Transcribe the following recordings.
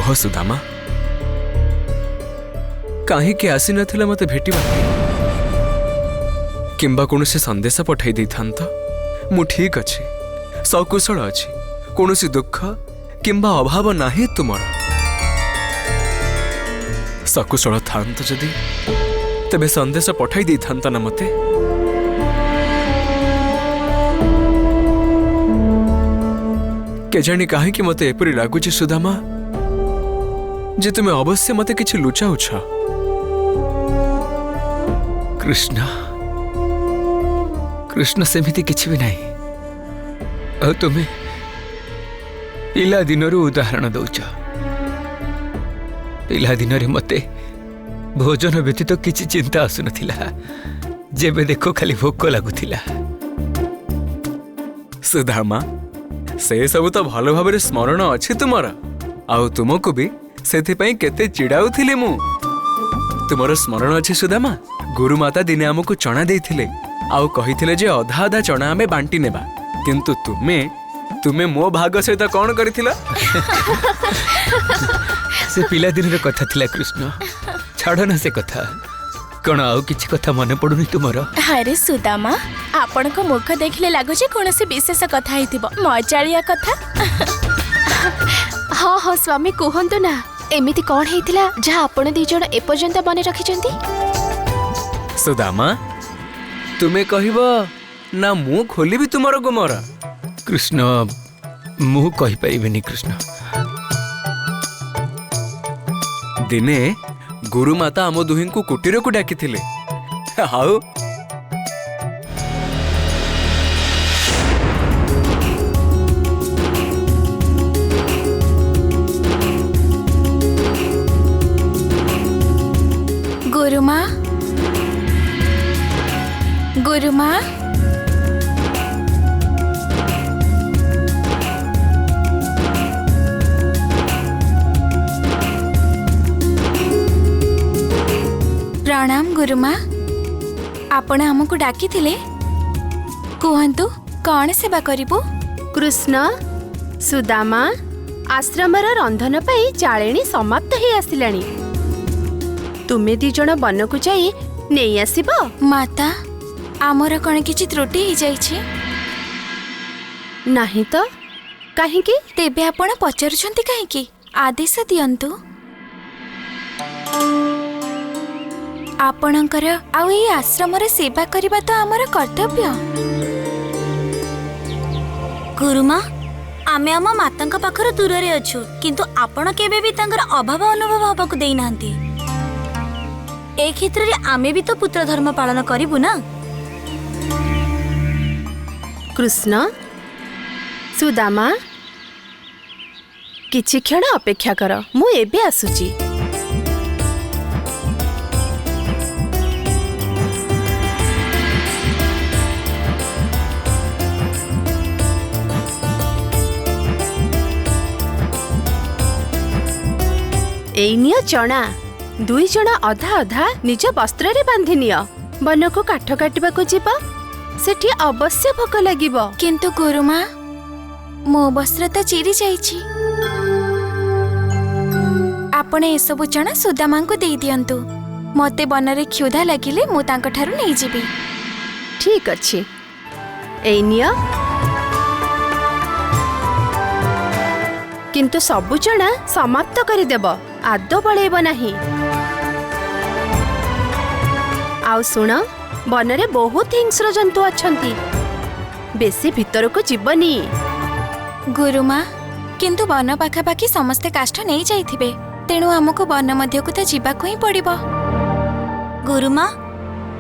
कह सुदामा कहीं आसी नथिला मते भेटिबा किंबा कौन से संदेश पठाई दे था मु ठीक अच्छी सकुशल अच्छी कौन दुख किंबा अभाव नाही तुमर सकुशल था जदि तेबे संदेश पठाई दे था ना मते केजाणी कहीं मते एपरी लगुच सुदामा जे तुम्हें अवश्य मते किछि लुचाउछ कृष्ण कृष्ण सेमिति किछि भी नहीं तुम्हें पिला दिनरू उदाहरण दौच पिला दिन मते भोजन व्यतीत किछि चिंता आसु नथिला जेबे देखो खाली भोक लागुथिला सुदामा से सब तो भल भाव स्मरण अच्छी तुमर आउ तुमको भी सेथिपाई केते चिड़ाउथिले मु तुमर स्मरण अच्छी सुदामा गुरुमाता दिने आमको चना देथिले आउ कहिथिले जे अधा अधा चना आमे बांटी नेबा किंतु तुमे मो भाग सहित कौन करथिला से पिला दिन रे कथा थिला कृष्ण छाड़ ना से कथा कौन आउ किछि कथा मन पड़ुनी तुमर अरे सुदामा आपण को मुख देखले लागो जे कोनोसी विशेष कथा हितिबो मजालिया कथा हाँ हाँ स्वामी कहंतु ना एमिति कौन हेतिला जहा आपण दी जण एपर्यंत बने रखिचंती सुदामा तुमे कहिबो ना मु खोलिबी तुमर गुमरा कृष्ण मु कहि परिबेनी कृष्ण दिने गुरुमाता आम दुही को कुटीर को डाकी थिले हाउ गुरुमा गुरुमा प्रणाम गुरुमा आपण हमको डाकी थिले कहंतु कौन सेवा करिबो कृष्ण सुदामा आश्रमर रंधन पाई चाळेणी समाप्त ही आसिलाणी तुमे दी जण बन को जाई नेई आसीबो माता आमर कौन किछि त्रुटि ही जाइछि नाही तो काहे की तेबे आपण पचारुछंती काहे की आदेश दियंतु आपणकर आउ ए आश्रमर सेवा करबा तो आमर कर्तव्य गुरुमा आमे आम मातांक पाखर दूर रे अछु किंतु आपण केबे भी तांकर अभाव अनुभव हबाकू देई नांती ए क्षेत्र रे आमे भी तो पुत्र धर्म पालन करिबु ना कृष्ण सुदामा किछि क्षण अपेक्षा कर मु एबे आसुची एई नियो चना दुई जण अधा अधा निज वस्त्र रे बांधि नियो बन को काठ काटिबा को जीव सेठी अवश्य भोक लागिबो किंतु गुरुमा मो वस्त्र तो चिरी जाइछि आपण ए सब चना सुदामा को दे दियंतु मते बनरे क्षुधा लागिले मु तांक ठारू नै जिबी ठीक अछि एई नियो किंतु सबु चना समाप्त करि देबो आदो बळेब नाही आउ सुण बनरे बहुत हिंस्र जंतु अछंती बेसी भीतर को जीवनी गुरुमा किंतु वन पाखापाखि समस्ते काष्ठ नहीं जाइथिबे तेणु हमको वन मध्य को तो जीवाको ही पड़िबो गुरुमा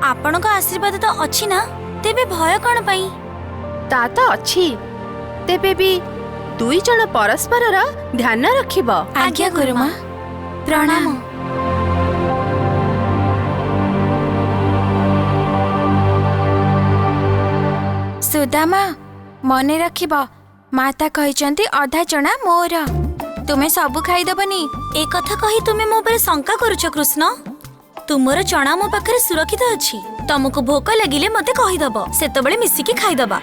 आपण को आशीर्वाद तो अछि ना तेबे भय कोन पई ता तो अछि तेबे भी दुई जण परस्पर ध्यान रखिबो आज्ञा गुरुमा प्रणाम सुदामा मने रखिबो माता कहिचंती अधा चना मोर तुमे सबु खाई दबनी ए कथा कही तुमे मो पर शंका करूछ कृष्ण तुमर चना मो पाखरे सुरक्षित अछि तुमको भोक लागिले मते कहि दबो सेतबेले मिसिकी खाई दबा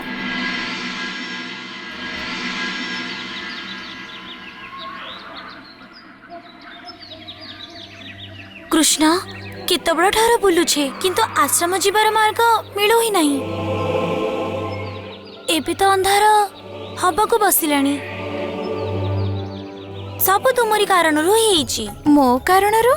कृष्ण केत बड़ ठार बुलुछे किंतु आश्रम जीवार मार्ग मिलु ही नहीं। एबे तो अंधार हबकु बसिलानी। सब तुमरी कारणरू ही। मो कारणरू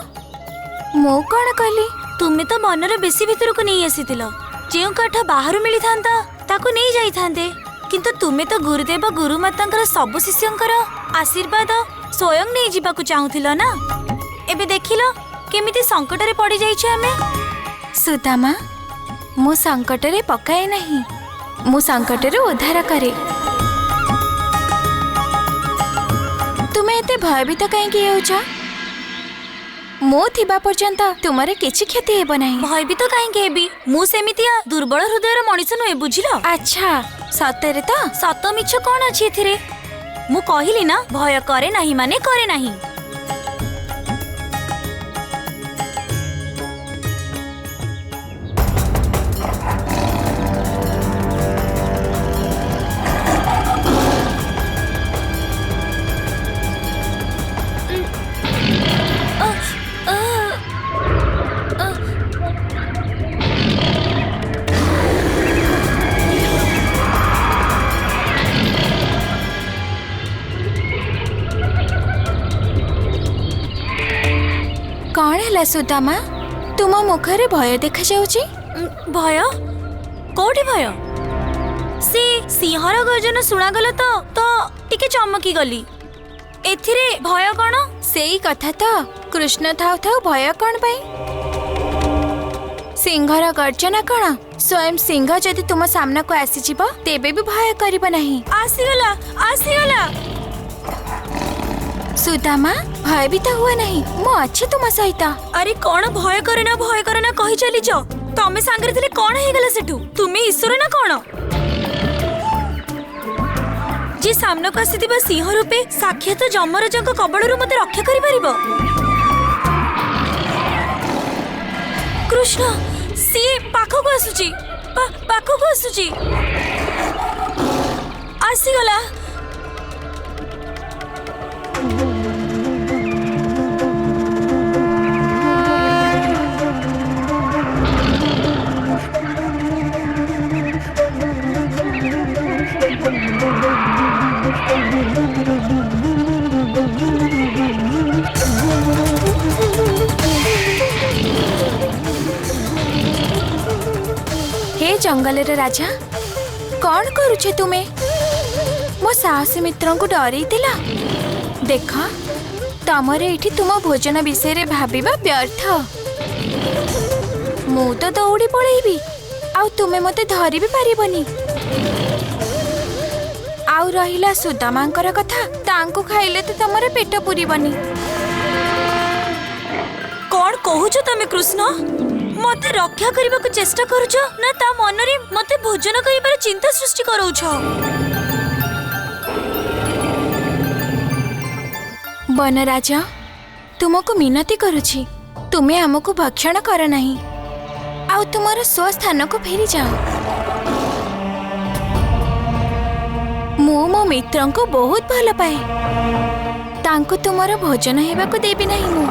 मो कौन कहली? तुमे तो मनर बेसी भितर को नहीं आसीथिलो। जे काठ बाहर मिली थांता ताको नहीं जाई थांते, किंतु तुमे तो गुरुदेव गुरुमातांकर सब शिष्यंकर आशीर्वाद स्वयं नहीं जीवाकू चाहुथिलो ना। एबे देखिलो केमिति संकट रे पड़ी जाइछे हमें। सुदामा मु संकट रे पकाए नहीं, मु संकट रे उद्धार करे। तुमे एते भयभीत कहीं होउछ? मो थिबा पर्यंत तुमरे किछि क्षति हेबो नाही। भयभीत काहे हेबी? मु सेमितिया दुर्बल हृदयर मनिष नुहे, बुझिलो? अच्छा सतरे तो? सत मिछ कोन अछि एथिरे? मु कहिली ना भय करे नाही माने करे नाही। कौन है सुदामा? तुम मुखरे भय देखा जाउची। भय कोठी भय? से सिंहर गर्जन सुनागला तो टिके चमकी गली। एथिरे भय कौन? सेई कथा तो कृष्ण थाउ थाउ भय कौन पाई? सिंहर गर्जना कौन? स्वयं सिंह जदि तुम सामना को आसी जीव तेबे भी भय करिब नहीं। आसीगला आसीगला। सुदामा भयभीत हुआ नहीं, मु अच्छी तुम सहित। अरे कौन भय करे ना कही चलीच। तमे सांगरे थिले कौन हेगला सेठू? तुमे ईश्वर ना कौन? जे सामना को आसीथिबा सिंह रूपे साक्षात जमराजक कबळरू मते रक्षा करि परिबो। कृष्ण सी पाखो को आसुची, पाखो को आसुची। आसीगला। हे जंगल रे राजा, कौन करुछे तुमे? मो साहसी मित्रों को डरई दिला। देख तमरे एठी तुम भोजन विषय रे भाबिबा व्यर्थ। मु तो दौड़ी पळेबी, आउ तुमे मते धरि भी पारिबनी। आउ रहिला सुदामांकर कथा, तांको खाइले तो तमरे पेट पुरिबनी। कौन कहूछ तमे कृष्ण? मते रक्षा करबा को चेष्टा करूछ ना ता मन रे मते भोजन करिबार चिंता सृष्टि करौछ? वन राजा तुमको मिनती करुछि, तुमे हमको भक्षण कर नहीं, आउ तुमर स्वस्थान को फेरी जाओ। मु मो मित्रं को बहुत भल पाए, तांको तुमर भोजन हेबा को देबी नहीं। मु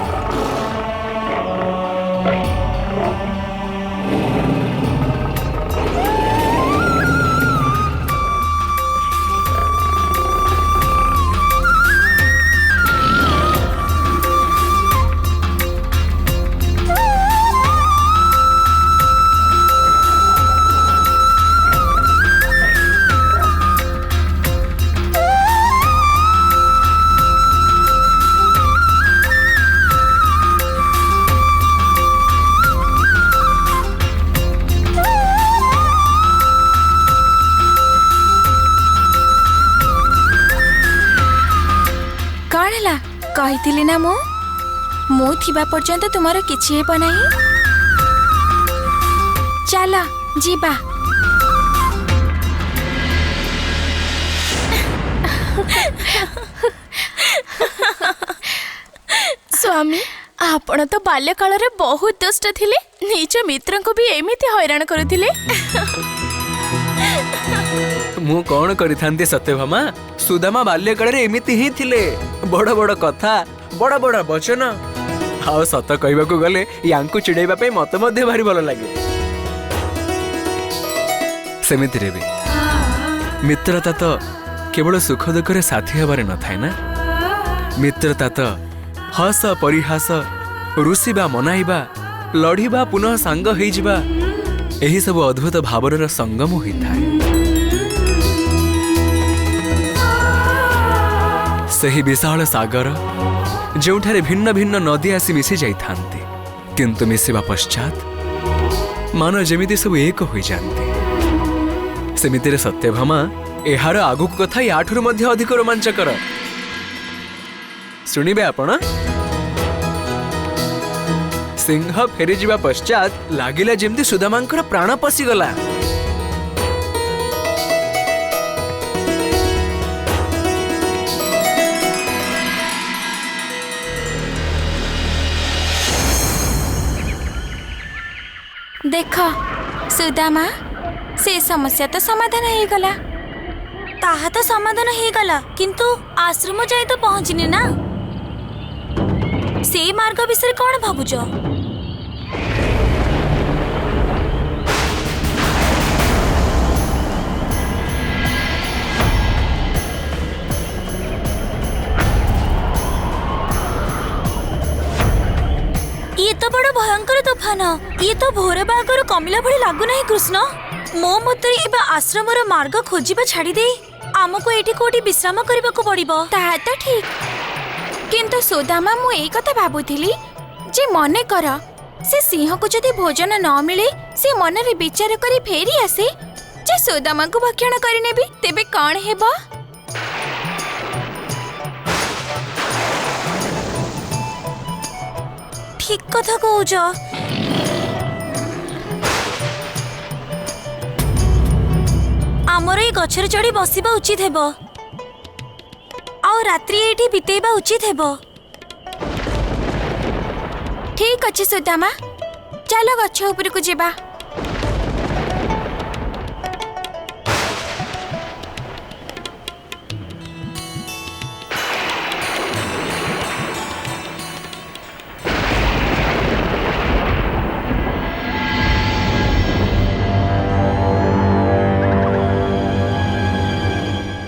कहिथिली ना मु थिबा पर्यंत तुमर किछि हेबो नाही। चला जीबा। स्वामी आपण तो बाल्यकाल रे बहुत दुष्ट थिले, निज मित्र को भी एमिति हैरान करुथिले। मु कौन करिथांती सत्यभामा? सुदामा बाल्यकाल रे एमिति ही थिले। बड़ बड़ कथा, बड़ बड़ वचन, ଆଉ ସତ କହିବାକୁ ଗଲେ ୟାଙ୍କୁ ଚିଡ଼େଇବା ପାଇଁ ମତେ ମଧ୍ୟ ଭାରି ଭଲ ଲାଗେ। ସେମିତିରେ ବି ମିତ୍ରତା ତ କେବଳ ସୁଖ ଦୁଃଖରେ ସାଥୀ ହେବାରେ ନଥାଏ ନା। ମିତ୍ରତା ତ ହସ ପରିହାସ, ରୁଷିବା ମନାଇବା, ଲଢ଼ିବା ପୁନଃ ସାଙ୍ଗ ହେଇଯିବା, ଏହି ସବୁ ଅଦ୍ଭୁତ ଭାବନାର ସଙ୍ଗମ ହୋଇଥାଏ। ସେହି ବିଶାଳ ସାଗର ଯେଉଁଠାରେ ଭିନ୍ନ ଭିନ୍ନ ନଦୀ ଆସି ମିଶି ଯାଇଥାନ୍ତି, କିନ୍ତୁ ମିଶିବା ପଶ୍ଚାତ୍ ମାନ ଯେମିତି ସବୁ ଏକ ହୋଇଯାନ୍ତି। ସେମିତିରେ ସତ୍ୟଭାମା ଏହାର ଆଗକୁ କଥା ୟାଠାରୁ ମଧ୍ୟ ଅଧିକ ରୋମାଞ୍ଚକର। ଶୁଣିବେ ଆପଣ? ସିଂହ ଫେରିଯିବା ପଶ୍ଚାତ୍ ଲାଗିଲା ଯେମିତି ସୁଦାମାଙ୍କର ପ୍ରାଣ ପଶିଗଲା। ଦେଖ ସୁଦାମା, ସେ ସମସ୍ୟା ତ ସମାଧାନ ହେଇଗଲା। ତାହା ତ ସମାଧାନ ହେଇଗଲା, କିନ୍ତୁ ଆଶ୍ରମ ଯାଇ ତ ପହଞ୍ଚିନି ନା। ସେଇ ମାର୍ଗ ବିଷୟରେ କଣ ଭାବୁଛ? ଇଏ ତ ବଡ଼ ଭୟଙ୍କର ତୋଫାନ। ଇଏ ତ ଭୋର ବାହାଘର କମିଲା ଭଳି ଲାଗୁନାହିଁ କୃଷ୍ଣ। ମୋ ମତରେ ଏବେ ଆଶ୍ରମର ମାର୍ଗ ଖୋଜିବା ଛାଡ଼ି ଦେଇ ଆମକୁ ଏଇଠି କୋଉଠି ବିଶ୍ରାମ କରିବାକୁ ପଡ଼ିବ। ତାହା ତ ଠିକ୍, କିନ୍ତୁ ସୁଦାମା ମୁଁ ଏଇ କଥା ଭାବୁଥିଲି ଯେ ମନେକର ସେ ସିଂହକୁ ଯଦି ଭୋଜନ ନ ମିଳେ, ସେ ମନରେ ବିଚାର କରି ଫେରି ଆସେ ଯେ ସୁଦାମାଙ୍କୁ ଭକ୍ଷଣ କରିନେବି, ତେବେ କଣ ହେବ? ଠିକ୍ କଥା କହୁଛ। ଆମର ଏଇ ଗଛରେ ଚଢ଼ି ବସିବା ଉଚିତ ହେବ, ଆଉ ରାତ୍ରି ଏଇଠି ବିତେଇବା ଉଚିତ ହେବ। ଠିକ୍ ଅଛି ସୁଦାମା, ଚାଲ ଗଛ ଉପରକୁ ଯିବା।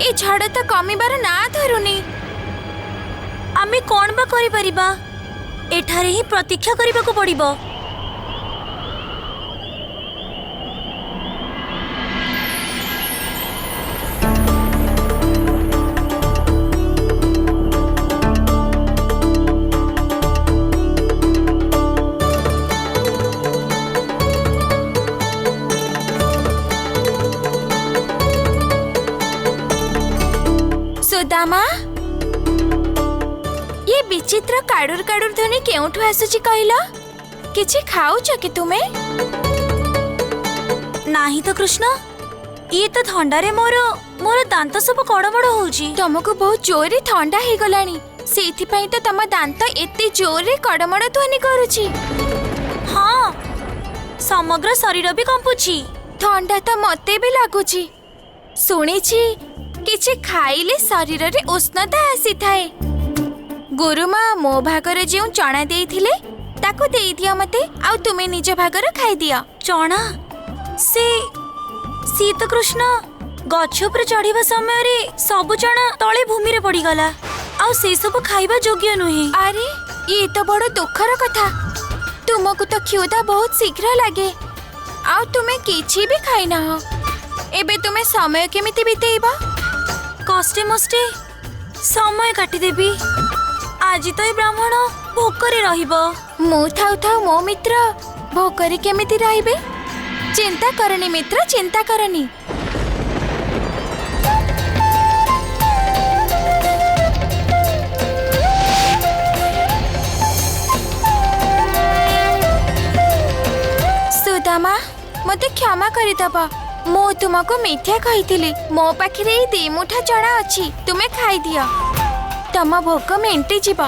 ଏ ଝଡ଼ ତ କମିବାର ନା ଧରୁନି। ଆମେ କଣ ବା କରିପାରିବା? ଏଠାରେ ହିଁ ପ୍ରତୀକ୍ଷା କରିବାକୁ ପଡ଼ିବ। ସୁଦାମା, ये विचित्र काडुर काडुर ध्वनि केउठु आसुची कहिल? किछि खाउछ कि तुमे? नाही तो कृष्ण, ये तो थंडारे मोर दांत सब कड़मड़ होउची। तुमको बहुत जोरे ठंडा हे गलानी, सेथि पई तो तम दांत एते जोरे कड़मड़ ध्वनि करूची। हाँ, समग्र शरीर भी कंपुची। ठंडा तो मते भी लागुची। सुनिछि किछि खाइले शरीर रे उष्णता आसी थाए। गुरुमा मो भागर जेउ चना देइथिले ताको देई दिया मते, आउ तुमे निज भागर खाई दिया। चना से शीत कृष्ण गछ पर चढ़िबा समय रे सब चना तळे भूमि रे पड़ी गला, आउ से सब खाइबा योग्य नुहे। अरे ये तो बड़ दुखर कथा। तुमको तो क्षुधा बहुत शीघ्र लगे, आउ तुमे किछि भी खाई ना हो। एबे तुमे समय केमिति बितेइबा? कष्टे मष्टे समय काटी देबी। आज तो ब्राह्मण भोकरे रहिबो। मु थाउ थाउ मो मित्र भोकरे केमिति रहिबे? चिंता करनी मित्र, चिंता करनी। सुदामा, मते क्षमा करिदब। मु तुमको मिथ्या कहिथिली। मो पाखरे दी मुठा चना अछि, तुमे खाई दियो। तम भोक मेंटी जीव।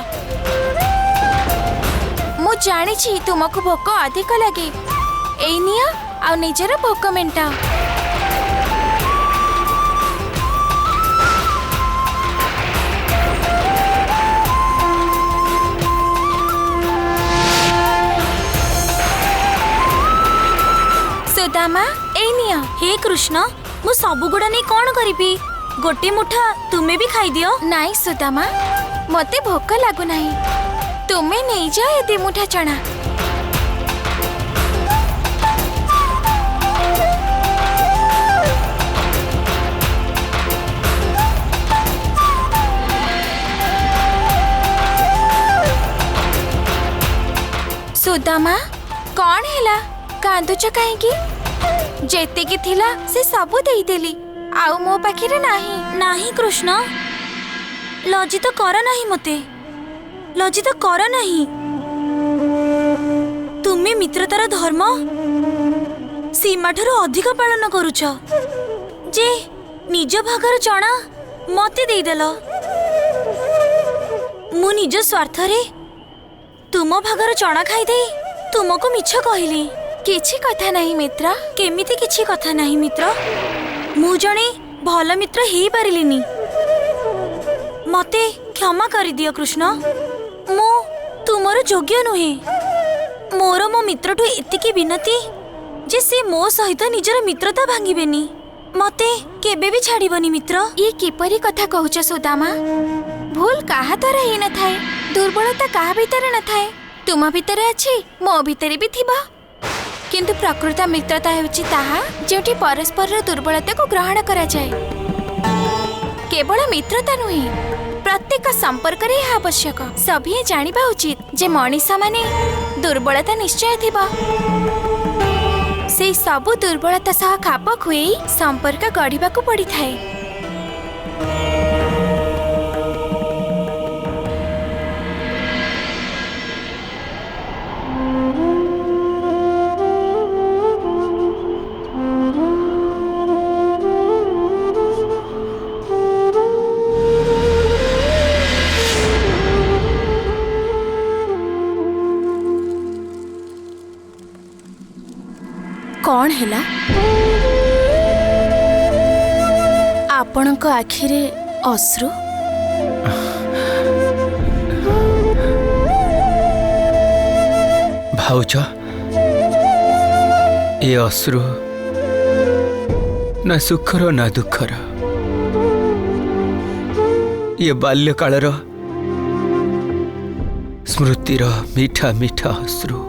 मु जानिछि तुमको भोक अधिक लगे। एई नियो आ निजर भोक मेंटा। सुदामा एई नियो। हे कृष्ण मु सबु गुड़ा नहीं कौन करिबी गोटे मुठा तुमे भी खाई दियो। नाई सुदामा मते भोक लागु नाही, तुमे नहीं जाओ ये 2 मुठा चना। सुदामा कौन हैला कांदुच कहीं जेते की थिला से सबू देई देली आउ मो पाखिरे नाही। नाही कृष्ण लज्जित कर नाही मते लज्जित कर नाही। तुमे मित्रतार धर्म सीमा ठारू अधिक पालन करुछ जे निज भागर चना मते देई देलो। मु निज स्वार्थ रे तुम भागर चना खाई दे तुमको मिछ कहली। किछि कथा नहीं मित्र। केमिति किछि कथा नहीं मित्र मु जणे भल मित्र हेई पारिलिनी मते क्षमा कर दियो कृष्ण। मु तुमर योग्य नुहे। मोर मो मित्रठु एतिकी विनती जे से मो सहित निजर मित्रता भांगिबेनी मते केबे भी छाड़ीबनी मित्र। ये किपरि कथा कहूछ सुदामा? भूल काहा द्वारा ही न थाए, दुर्बलता काहा भीतर न थाए। तुम भीतर अछि मो भीतर भी थिबा, किंतु प्रकृत मित्रता हेउछि ताहा जेठी परस्पर दुर्बलता को ग्रहण करा जाए। केवल मित्रता नुहे प्रत्येक संपर्क रे आवश्यक। सभी जानिबा उचित जे मनीष माने दुर्बलता निश्चय थिबा। से सबु दुर्बलता सह खाप खुई संपर्क गढ़िबा को पड़ी थाए। कौन हैला आपणक आखिरे अश्रु? भाउज ये अश्रु ना सुखर ना दुखर, ये बाल्यकालर स्मृतिर मीठा मीठा अश्रु।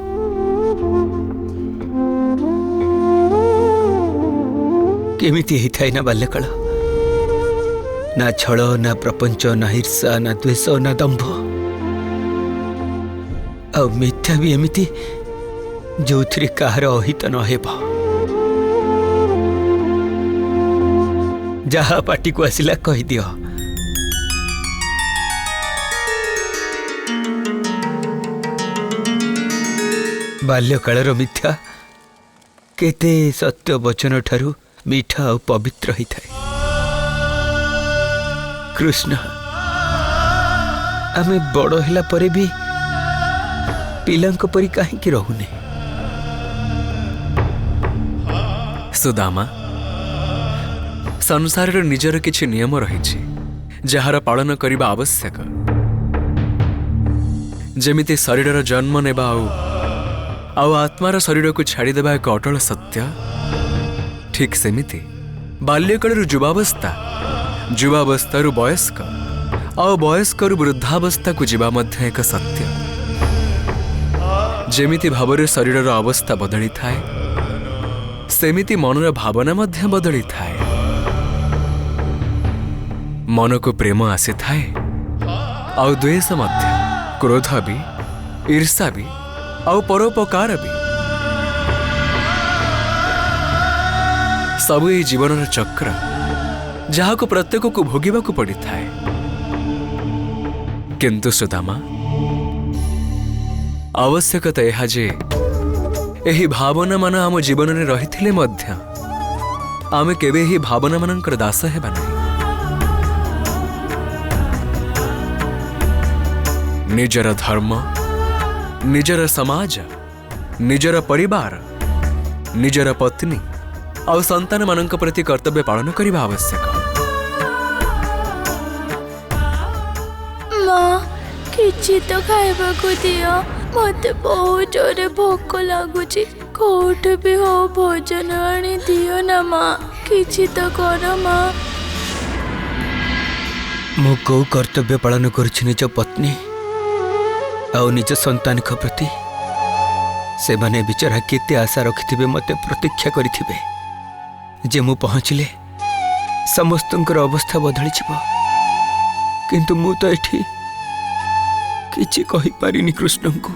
केमिति ही थाई ना बाल्यकाल, ना छल ना प्रपंच ना ईर्षा ना द्वेष ना दंभ आ मिथ्या भी एमिति जो कहार अहित न हेब। जहा पाटी को आसिला कहि दियो। बाल्यकालर मिथ्या केते सत्य वचन ठारू मीठा और पवित्र ही थाए। कृष्ण आमे बड़ होला परे भी पिलांक परी काहे कि रहुने? सुदामा संसार निजर किछि नियम रहिछि जहार पालन करिबा आवश्यक। जेमिति शरीर जन्म नेबा आउ आत्मार शरीर को छाड़ी देबा एक अटल सत्य, ठीक सेमिति बाल्यकालर युवावस्था, युवावस्थारु वयस्क और वयस्करु वृद्धावस्था को जीवा मध्य एक सत्य। जेमिति भावरे शरीरर अवस्था बदली थाए सेमिति मनर भावना मध्य बदली थाए। मन को प्रेम आसी थाए आउ द्वेष मध्य, क्रोध भी, ईर्षा भी आउ परोपकार भी। सबु ए जीवन चक्र जहा को प्रत्येक को भोगिबा को पड़ी थाए। किंतु सुदामा आवश्यकता यह जे एही भावना मान आम जीवन में रही मध्य आमे केबे ही भावना मानकर दास हेबा नहीं। निजर धर्म, निजर समाज, निजर परिवार, निजर पत्नी और संतान मानक प्रति कर्तव्य पालन करने आवश्यक। माँ किछि तो खाइबा को दियो। मते बहुत जोरे भोक लगुची कोठ भी हो भोजन आनी दियो ना माँ किछि तो कर माँ। मु कौ कर्तव्य पालन करुछि निज पत्नी आउ निज संतान प्रति से माने बिचारा केते आशा रखिथिबे मते प्रतीक्षा करिथिबे जे मु पहुँचले समस्तंकर अवस्था बदली छिबो किंतु मु तो एठी किछि कहि पारिनी कृष्ण को।